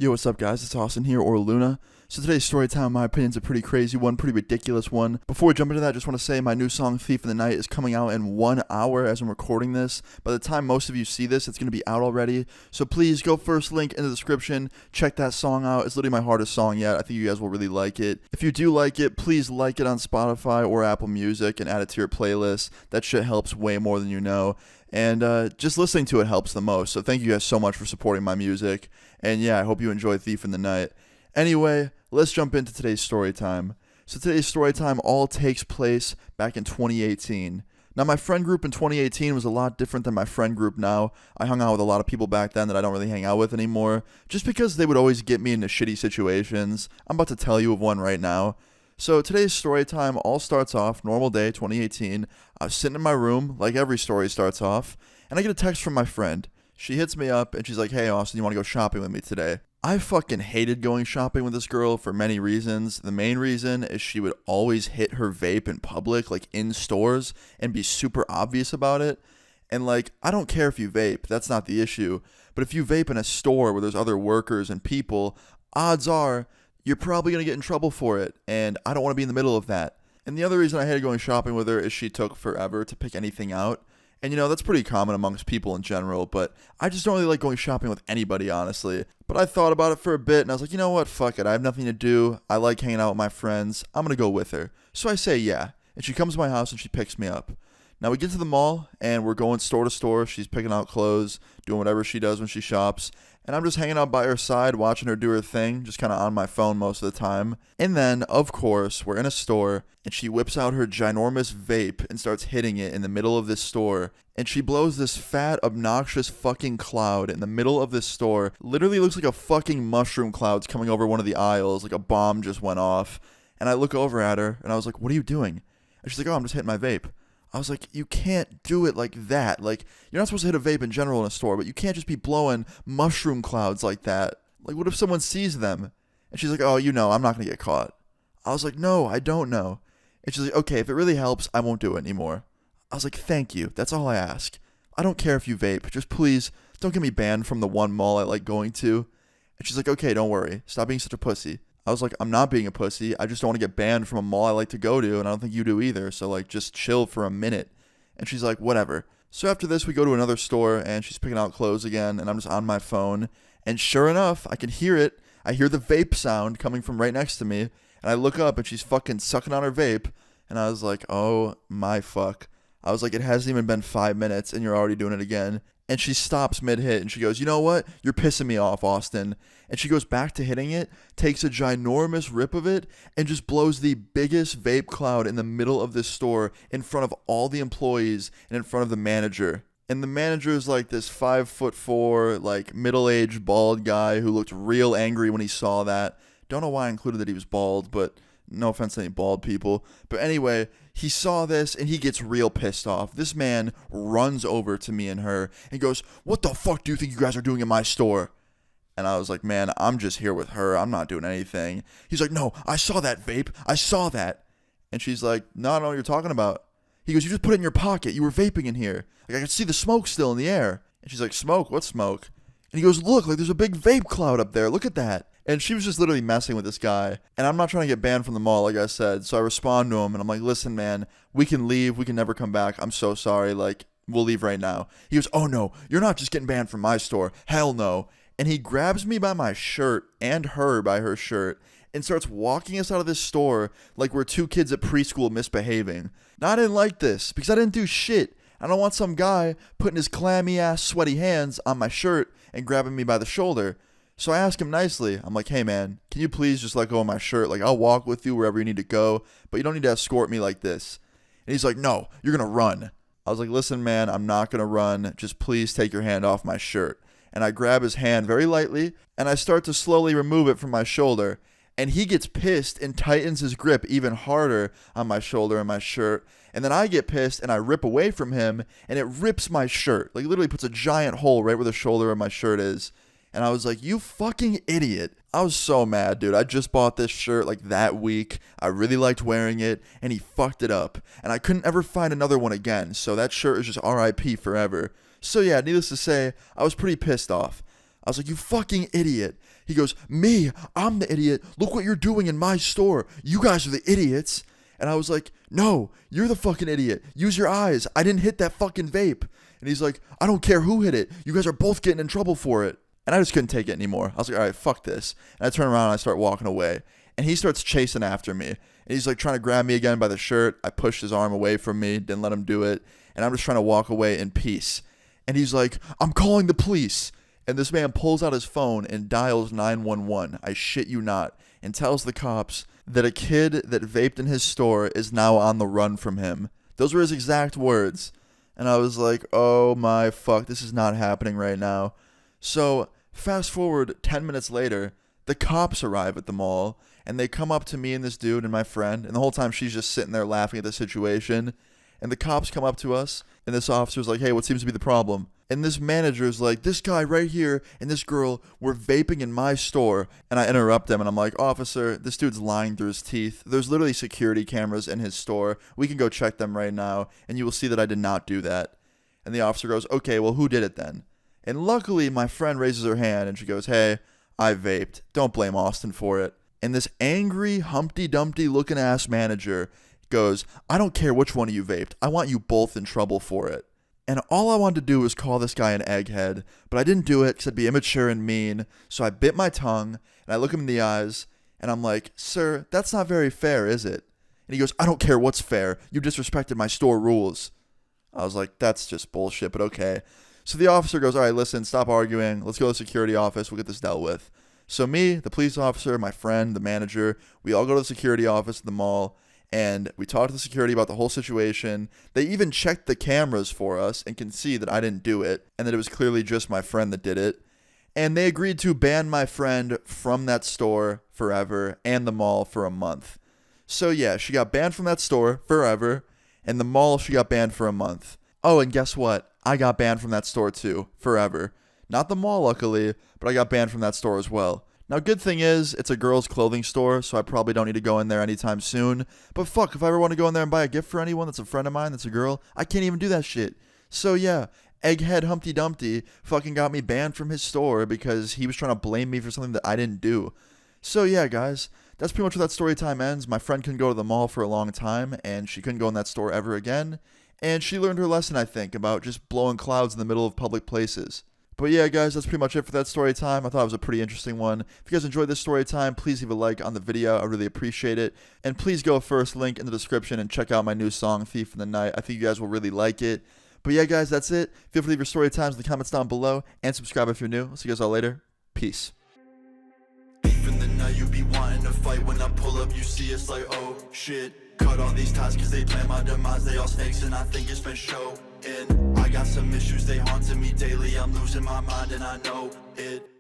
Yo, what's up, guys? It's Austin here, or Luna. So today's story time, in my opinion, is a pretty crazy one, pretty ridiculous one. Before we jump into that, I just want to say my new song, Thief in the Night, is coming out in 1 hour as I'm recording this. By the time most of you see this, it's going to be out already. So please go first link in the description, check that song out. It's literally my hardest song yet. I think you guys will really like it. If you do like it, please like it on Spotify or Apple Music and add it to your playlist. That shit helps way more than you know. And just listening to it helps the most. So thank you guys so much for supporting my music. And yeah, I hope you enjoy Thief in the Night. Anyway, let's jump into today's story time. So today's story time all takes place back in 2018. Now, my friend group in 2018 was a lot different than my friend group now. I hung out with a lot of people back then that I don't really hang out with anymore, just because they would always get me into shitty situations. I'm about to tell you of one right now. So today's story time all starts off, normal day, 2018. I was sitting in my room, like every story starts off, and I get a text from my friend. She hits me up, and she's like, "Hey, Austin, you want to go shopping with me today?" I fucking hated going shopping with this girl for many reasons. The main reason is she would always hit her vape in public, like in stores, and be super obvious about it. And like, I don't care if you vape, that's not the issue. But if you vape in a store where there's other workers and people, odds are you're probably going to get in trouble for it. And I don't want to be in the middle of that. And the other reason I hated going shopping with her is she took forever to pick anything out. And, you know, that's pretty common amongst people in general, but I just don't really like going shopping with anybody, honestly. But I thought about it for a bit, and I was like, you know what, fuck it, I have nothing to do, I like hanging out with my friends, I'm gonna go with her. So I say yeah, and she comes to my house and she picks me up. Now we get to the mall, and we're going store to store, she's picking out clothes, doing whatever she does when she shops, and I'm just hanging out by her side, watching her do her thing, just kind of on my phone most of the time. And then, of course, we're in a store, and she whips out her ginormous vape and starts hitting it in the middle of this store. And she blows this fat, obnoxious fucking cloud in the middle of this store. Literally looks like a fucking mushroom cloud's coming over one of the aisles, like a bomb just went off. And I look over at her, and I was like, "What are you doing?" And she's like, "Oh, I'm just hitting my vape." I was like, you can't do it like that. Like, you're not supposed to hit a vape in general in a store, but you can't just be blowing mushroom clouds like that. Like, what if someone sees them? And she's like, "Oh, you know, I'm not going to get caught." I was like, "No, I don't know." And she's like, "Okay, if it really helps, I won't do it anymore." I was like, "Thank you. That's all I ask. I don't care if you vape. Just please don't get me banned from the one mall I like going to." And she's like, "Okay, don't worry. Stop being such a pussy." I was like, "I'm not being a pussy. I just don't want to get banned from a mall I like to go to, and I don't think you do either. So, like, just chill for a minute." And she's like, "Whatever." So after this, we go to another store, and she's picking out clothes again, and I'm just on my phone. And sure enough, I can hear it. I hear the vape sound coming from right next to me, and I look up, and she's fucking sucking on her vape. And I was like, oh my fuck. I was like, it hasn't even been 5 minutes, and you're already doing it again. And she stops mid-hit, and she goes, "You know what? You're pissing me off, Austin." And she goes back to hitting it, takes a ginormous rip of it, and just blows the biggest vape cloud in the middle of this store in front of all the employees and in front of the manager. And the manager is like this 5'4", like middle-aged bald guy who looked real angry when he saw that. Don't know why I included that he was bald, but no offense to any bald people. But anyway, he saw this and he gets real pissed off. This man runs over to me and her and goes, "What the fuck do you think you guys are doing in my store?" And I was like, "Man, I'm just here with her. I'm not doing anything." He's like, "No, I saw that vape. I saw that." And she's like, "No, I don't know what you're talking about." He goes, "You just put it in your pocket. You were vaping in here. Like, I could see the smoke still in the air." And she's like, "Smoke? What smoke?" And he goes, "Look, like there's a big vape cloud up there. Look at that." And she was just literally messing with this guy. And I'm not trying to get banned from the mall, like I said. So I respond to him, and I'm like, "Listen, man, we can leave. We can never come back. I'm so sorry. Like, we'll leave right now." He goes, "Oh, no, you're not just getting banned from my store. Hell no." And he grabs me by my shirt and her by her shirt and starts walking us out of this store like we're two kids at preschool misbehaving. Now, I didn't like this because I didn't do shit. I don't want some guy putting his clammy-ass sweaty hands on my shirt and grabbing me by the shoulder. So I ask him nicely. I'm like, "Hey, man, can you please just let go of my shirt? Like, I'll walk with you wherever you need to go, but you don't need to escort me like this." And he's like, "No, you're going to run." I was like, "Listen, man, I'm not going to run. Just please take your hand off my shirt." And I grab his hand very lightly, and I start to slowly remove it from my shoulder. And he gets pissed and tightens his grip even harder on my shoulder and my shirt. And then I get pissed, and I rip away from him, and it rips my shirt. Like, literally puts a giant hole right where the shoulder of my shirt is. And I was like, "You fucking idiot." I was so mad, dude. I just bought this shirt like that week. I really liked wearing it, and he fucked it up. And I couldn't ever find another one again, so that shirt is just RIP forever. So yeah, needless to say, I was pretty pissed off. I was like, "You fucking idiot." He goes, me, I'm the idiot. Look what you're doing in my store. You guys are the idiots. And I was like, no, you're the fucking idiot. Use your eyes. I didn't hit that fucking vape. And he's like, I don't care who hit it. You guys are both getting in trouble for it. And I just couldn't take it anymore. I was like, all right, fuck this. And I turn around and I start walking away. And he starts chasing after me. And he's like trying to grab me again by the shirt. I pushed his arm away from me, didn't let him do it. And I'm just trying to walk away in peace. And he's like, I'm calling the police. And this man pulls out his phone and dials 911. I shit you not. And tells the cops that a kid that vaped in his store is now on the run from him. Those were his exact words. And I was like, oh my fuck, this is not happening right now. So fast forward 10 minutes later, the cops arrive at the mall. And they come up to me and this dude and my friend. And the whole time she's just sitting there laughing at the situation. And the cops come up to us. And this officer's like, hey, what seems to be the problem? And this manager's like, this guy right here and this girl were vaping in my store. And I interrupt them and I'm like, officer, this dude's lying through his teeth. There's literally security cameras in his store. We can go check them right now. And you will see that I did not do that. And the officer goes, okay, well, who did it then? And luckily, my friend raises her hand and she goes, hey, I vaped. Don't blame Austin for it. And this angry, Humpty Dumpty looking ass manager goes, I don't care which one of you vaped. I want you both in trouble for it. And all I wanted to do was call this guy an egghead, but I didn't do it because I'd be immature and mean. So I bit my tongue and I look him in the eyes and I'm like, sir, that's not very fair, is it? And he goes, I don't care what's fair. You disrespected my store rules. I was like, that's just bullshit, but okay. So the officer goes, all right, listen, stop arguing. Let's go to the security office. We'll get this dealt with. So me, the police officer, my friend, the manager, we all go to the security office at the mall. And we talked to the security about the whole situation. They even checked the cameras for us and can see that I didn't do it and that it was clearly just my friend that did it. And they agreed to ban my friend from that store forever and the mall for a month. So yeah, she got banned from that store forever and the mall she got banned for a month. Oh, and guess what? I got banned from that store too, forever. Not the mall, luckily, but I got banned from that store as well. Now, good thing is, it's a girls' clothing store, so I probably don't need to go in there anytime soon. But fuck, if I ever want to go in there and buy a gift for anyone that's a friend of mine that's a girl, I can't even do that shit. So yeah, egghead Humpty Dumpty fucking got me banned from his store because he was trying to blame me for something that I didn't do. So yeah, guys, that's pretty much where that story time ends. My friend couldn't go to the mall for a long time, and she couldn't go in that store ever again. And she learned her lesson, I think, about just blowing clouds in the middle of public places. But yeah, guys, that's pretty much it for that story time. I thought it was a pretty interesting one. If you guys enjoyed this story time, please leave a like on the video. I really appreciate it. And please go first, link in the description, and check out my new song, Thief in the Night. I think you guys will really like it. But yeah, guys, that's it. Feel free to leave your story times in the comments down below. And subscribe if you're new. I'll see you guys all later. Peace. Thief in the night, you be wanting to fight. When I pull up, you see it's like, oh, shit. Cut all these ties cause they plan my demise. They all snakes and I think it's been showing. I got some issues, they haunting me daily. I'm losing my mind and I know it.